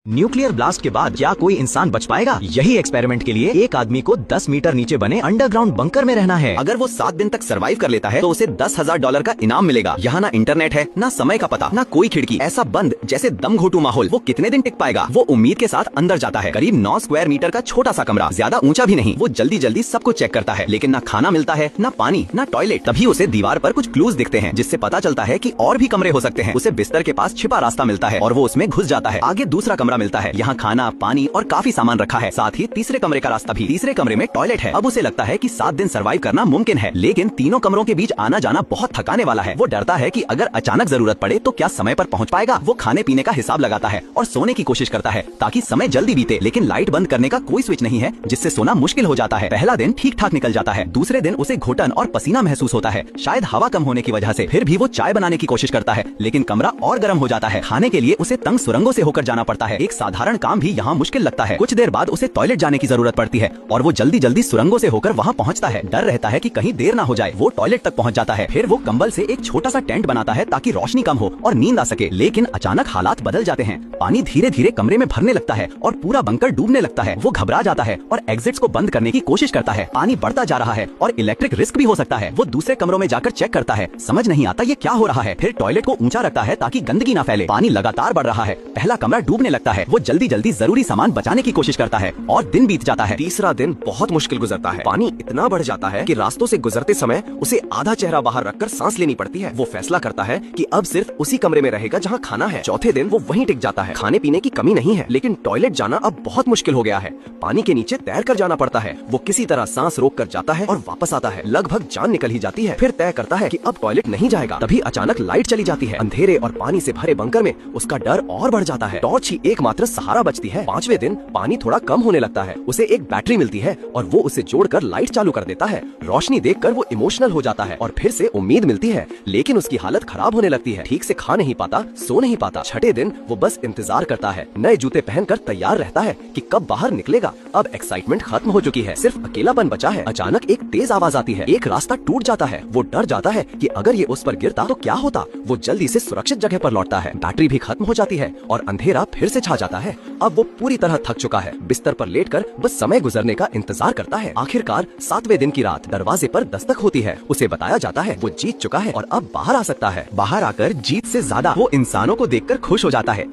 Nuclear blast के बाद क्या कोई इंसान बच पाएगा? यही एक्सपेरिमेंट के लिए एक आदमी को 10 मीटर नीचे बने अंडरग्राउंड बंकर में रहना है। अगर वो 7 दिन तक सरवाइव कर लेता है तो उसे $10,000 का इनाम मिलेगा। यहाँ ना इंटरनेट है, ना समय का पता, ना कोई खिड़की, ऐसा बंद जैसे दम घोटू माहौल। वो कितने दिन टिक पाएगा? वो उम्मीद के साथ अंदर जाता है। करीब 9 स्क्वायर मीटर का छोटा सा कमरा, ज्यादा ऊंचा भी नहीं। वो जल्दी जल्दी सब कुछ चेक करता है, लेकिन ना खाना मिलता है, ना पानी, ना टॉयलेट। तभी उसे दीवार पर कुछ क्लूज दिखते हैं, जिससे पता चलता है कि और भी कमरे हो सकते हैं। उसे बिस्तर के पास छिपा रास्ता मिलता है और वो उसमें घुस जाता है। आगे दूसरा कमरा मिलता है, यहाँ खाना, पानी और काफी सामान रखा है। साथ ही तीसरे कमरे का रास्ता भी। तीसरे कमरे में टॉयलेट है। अब उसे लगता है कि 7 दिन सरवाइव करना मुमकिन है, लेकिन तीनों कमरों के बीच आना जाना बहुत थकाने वाला है। वो डरता है कि अगर अचानक जरूरत पड़े तो क्या समय पर पहुंच पाएगा। वो खाने पीने का हिसाब लगाता है और सोने की कोशिश करता है ताकि समय जल्दी बीते, लेकिन लाइट बंद करने का कोई स्विच नहीं है, जिससे सोना मुश्किल हो जाता है। पहला दिन ठीक ठाक निकल जाता है। दूसरे दिन उसे घुटन और पसीना महसूस होता है, शायद हवा कम होने की वजह से। फिर भी वो चाय बनाने की कोशिश करता है, लेकिन कमरा और गर्म हो जाता है। खाने के लिए उसे तंग सुरंगों से होकर जाना पड़ता है। एक साधारण काम भी यहाँ मुश्किल लगता है। कुछ देर बाद उसे टॉयलेट जाने की जरूरत पड़ती है और वो जल्दी जल्दी सुरंगों से होकर वहाँ पहुँचता है। डर रहता है कि कहीं देर ना हो जाए। वो टॉयलेट तक पहुँच जाता है। फिर वो कंबल से एक छोटा सा टेंट बनाता है ताकि रोशनी कम हो और नींद आ सके। लेकिन अचानक हालात बदल जाते हैं। पानी धीरे धीरे कमरे में भरने लगता है और पूरा बंकर डूबने लगता है। वो घबरा जाता है और एग्जिट्स को बंद करने की कोशिश करता है। पानी बढ़ता जा रहा है और इलेक्ट्रिक रिस्क भी हो सकता है। वो दूसरे कमरों में जाकर चेक करता है। समझ नहीं आता ये क्या हो रहा है। फिर टॉयलेट को ऊंचा रखता है ताकि गंदगी ना फैले। पानी लगातार बढ़ रहा है। पहला कमरा डूबने लगता है। वो जल्दी जल्दी जरूरी सामान बचाने की कोशिश करता है और दिन बीत जाता है। तीसरा दिन बहुत मुश्किल गुजरता है। पानी इतना बढ़ जाता है कि रास्तों से गुजरते समय उसे आधा चेहरा बाहर रखकर सांस लेनी पड़ती है। वो फैसला करता है कि अब सिर्फ उसी कमरे में रहेगा जहाँ खाना है। चौथे दिन वो वहीं टिक जाता है। खाने पीने की कमी नहीं है, लेकिन टॉयलेट जाना अब बहुत मुश्किल हो गया है। पानी के नीचे तैर कर जाना पड़ता है। वो किसी तरह सांस रोक कर जाता है और वापस आता है। लगभग जान निकल ही जाती है। फिर तय करता है कि अब टॉयलेट नहीं जाएगा। तभी अचानक लाइट चली जाती है। अंधेरे और पानी से भरे बंकर में उसका डर और बढ़ जाता है। टॉर्च ही एकमात्र सहारा बचती है। 5वें दिन पानी थोड़ा कम होने लगता है। उसे एक बैटरी मिलती है और वो उसे जोड़कर लाइट चालू कर देता है। रोशनी देखकर वो इमोशनल हो जाता है और फिर से उम्मीद मिलती है, लेकिन उसकी हालत खराब होने लगती है। ठीक से खा नहीं पाता, सो नहीं पाता। छठे दिन वो बस इंतजार करता है। नए जूते पहनकर तैयार रहता है कि कब बाहर निकलेगा। अब एक्साइटमेंट खत्म हो चुकी है, सिर्फ अकेलापन बचा है। अचानक एक तेज आवाज आती है। एक रास्ता टूट जाता है। वो डर जाता है कि अगर ये उस पर गिरता तो क्या होता। वो जल्दी से सुरक्षित जगह पर लौटता है। बैटरी भी खत्म हो जाती है और अंधेरा फिर से छा जाता है। अब वो पूरी तरह थक चुका है। बिस्तर पर लेटकर बस समय गुजरने का इंतजार करता है। आखिरकार 7वें दिन की रात दरवाजे पर दस्तक होती है। उसे बताया जाता है वो जीत चुका है और अब बाहर आ सकता है। बाहर आकर जीत से ज्यादा वो इंसानों को देखकर खुश हो जाता है।